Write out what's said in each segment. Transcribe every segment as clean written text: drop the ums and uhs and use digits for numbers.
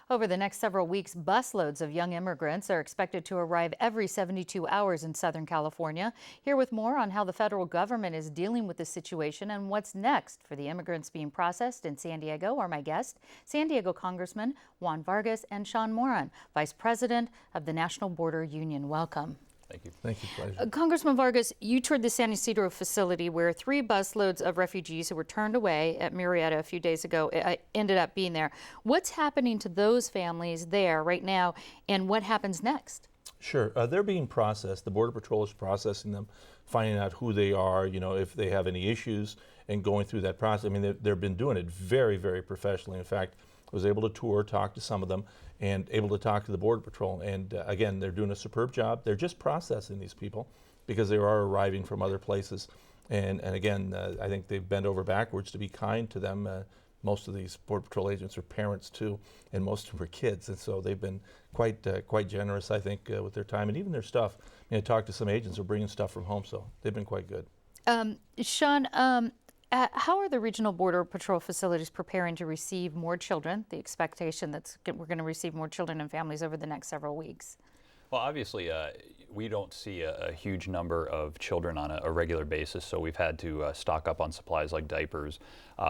Over the next several weeks, busloads of young immigrants are expected to arrive every 72 hours in Southern California. Here with more on how the federal government is dealing with the situation and what's next for the immigrants being processed in San Diego are my guests, San Diego Congressman Juan Vargas and Sean Moran, Vice President of the National Border Union. Welcome. Thank you. Thank you. Pleasure. Congressman Vargas, you toured the San Ysidro facility where 3 busloads of refugees who were turned away at Murrieta a few days ago ended up being there. What's happening to those families there right now, and what happens next? Sure. They're being processed. The Border Patrol is processing them, finding out who they are, if they have any issues, and going through that process. I mean, they've been doing it very, very professionally. In fact, I was able to tour, talk to some of them, and able to talk to the Border Patrol. And again, they're doing a superb job. They're just processing these people because they are arriving from other places. And again, I think they've bent over backwards to be kind to them. Most of these Border Patrol agents are parents too, and most of them are kids. And so they've been quite generous, I think, with their time and even their stuff. I talked to some agents who are bringing stuff from home, so they've been quite good. Sean, how are the regional Border Patrol facilities preparing to receive more children? The expectation that we're going to receive more children and families over the next several weeks. Well, obviously, we don't see a huge number of children on a regular basis, so we've had to stock up on supplies like diapers,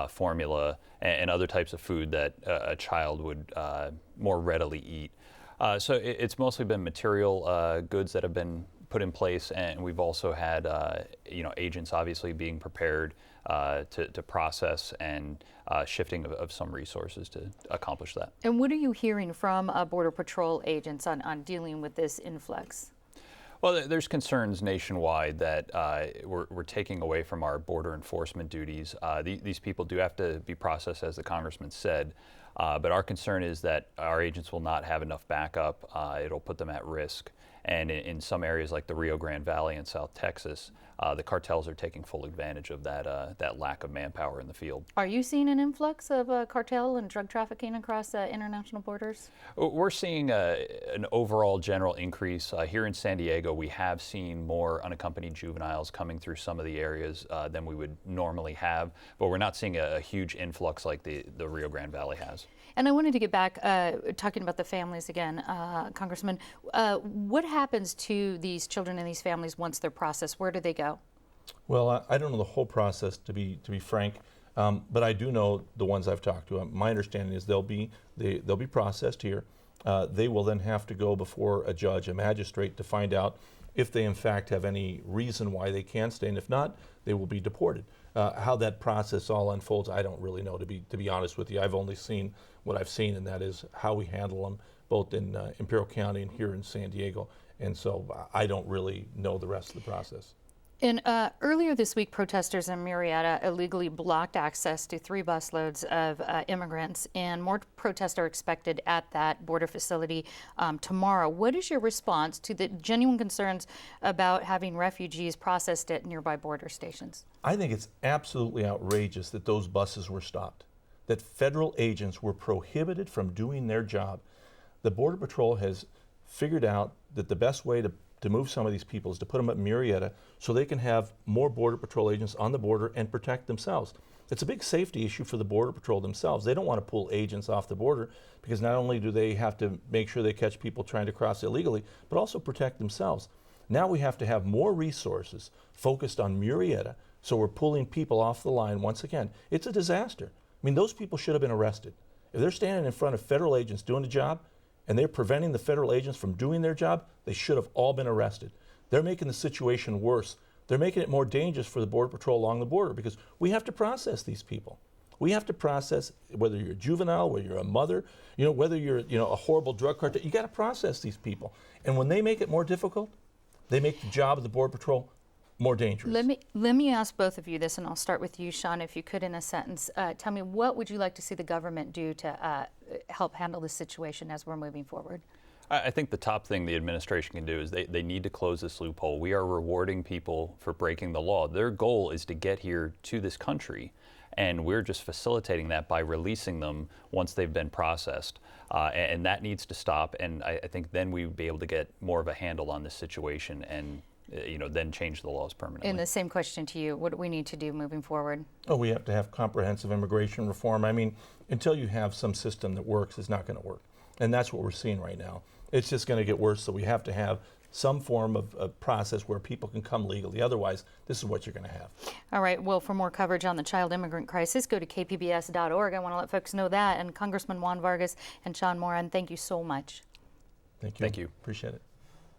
formula, and other types of food that a child would more readily eat. So it's mostly been material goods that have been put in place, and we've also had agents obviously being prepared to process and shifting of some resources to accomplish that. And what are you hearing from Border Patrol agents on dealing with this influx? Well, there's concerns nationwide that we're taking away from our border enforcement duties. These people do have to be processed, as the Congressman said, but our concern is that our agents will not have enough backup. It'll put them at risk. And in some areas like the Rio Grande Valley in South Texas, the cartels are taking full advantage of that lack of manpower in the field. Are you seeing an influx of cartel and drug trafficking across international borders? We're seeing an overall general increase. Here in San Diego, we have seen more unaccompanied juveniles coming through some of the areas than we would normally have, but we're not seeing a huge influx like the Rio Grande Valley has. And I wanted to get back talking about the families again, Congressman. What happens to these children and these families once they're processed? Where do they go? Well, I don't know the whole process, to be frank, but I do know the ones I've talked to. My understanding is they'll be processed here. They will then have to go before a judge, a magistrate, to find out if they in fact have any reason why they can't stay, and if not, they will be deported. How that process all unfolds, I don't really know, to be honest with you. I've only seen what I've seen, and that is how we handle them both in Imperial County and here in San Diego. And so I don't really know the rest of the process. And earlier this week, protesters in Murrieta illegally blocked access to 3 busloads of immigrants, and more protests are expected at that border facility tomorrow. What is your response to the genuine concerns about having refugees processed at nearby border stations? I think it's absolutely outrageous that those buses were stopped, that federal agents were prohibited from doing their job. The Border Patrol has figured out that the best way to move some of these people is to put them at Murrieta so they can have more Border Patrol agents on the border and protect themselves. It's a big safety issue for the Border Patrol themselves. They don't want to pull agents off the border because not only do they have to make sure they catch people trying to cross illegally, but also protect themselves. Now we have to have more resources focused on Murrieta, so we're pulling people off the line once again. It's a disaster. I mean, those people should have been arrested. If they're standing in front of federal agents doing a job, and they're preventing the federal agents from doing their job, they should have all been arrested. They're making the situation worse. They're making it more dangerous for the Border Patrol along the border because we have to process these people. We have to process whether you're a juvenile, whether you're a mother, whether you're a horrible drug cartel. You got to process these people. And when they make it more difficult, they make the job of the Border Patrol more dangerous. Let me ask both of you this, and I'll start with you, Sean, if you could, in a sentence. Tell me, what would you like to see the government do to help handle this situation as we're moving forward? I think the top thing the administration can do is they need to close this loophole. We are rewarding people for breaking the law. Their goal is to get here to this country, and we're just facilitating that by releasing them once they've been processed. And that needs to stop, and I think then we would be able to get more of a handle on this situation and then change the laws permanently. And the same question to you, what do we need to do moving forward? Oh, we have to have comprehensive immigration reform. I mean, until you have some system that works, it's not going to work. And that's what we're seeing right now. It's just going to get worse, so we have to have some form of process where people can come legally. Otherwise, this is what you're going to have. All right. Well, for more coverage on the child immigrant crisis, go to kpbs.org. I want to let folks know that. And Congressman Juan Vargas and Sean Moran, thank you so much. Thank you. Thank you. Appreciate it.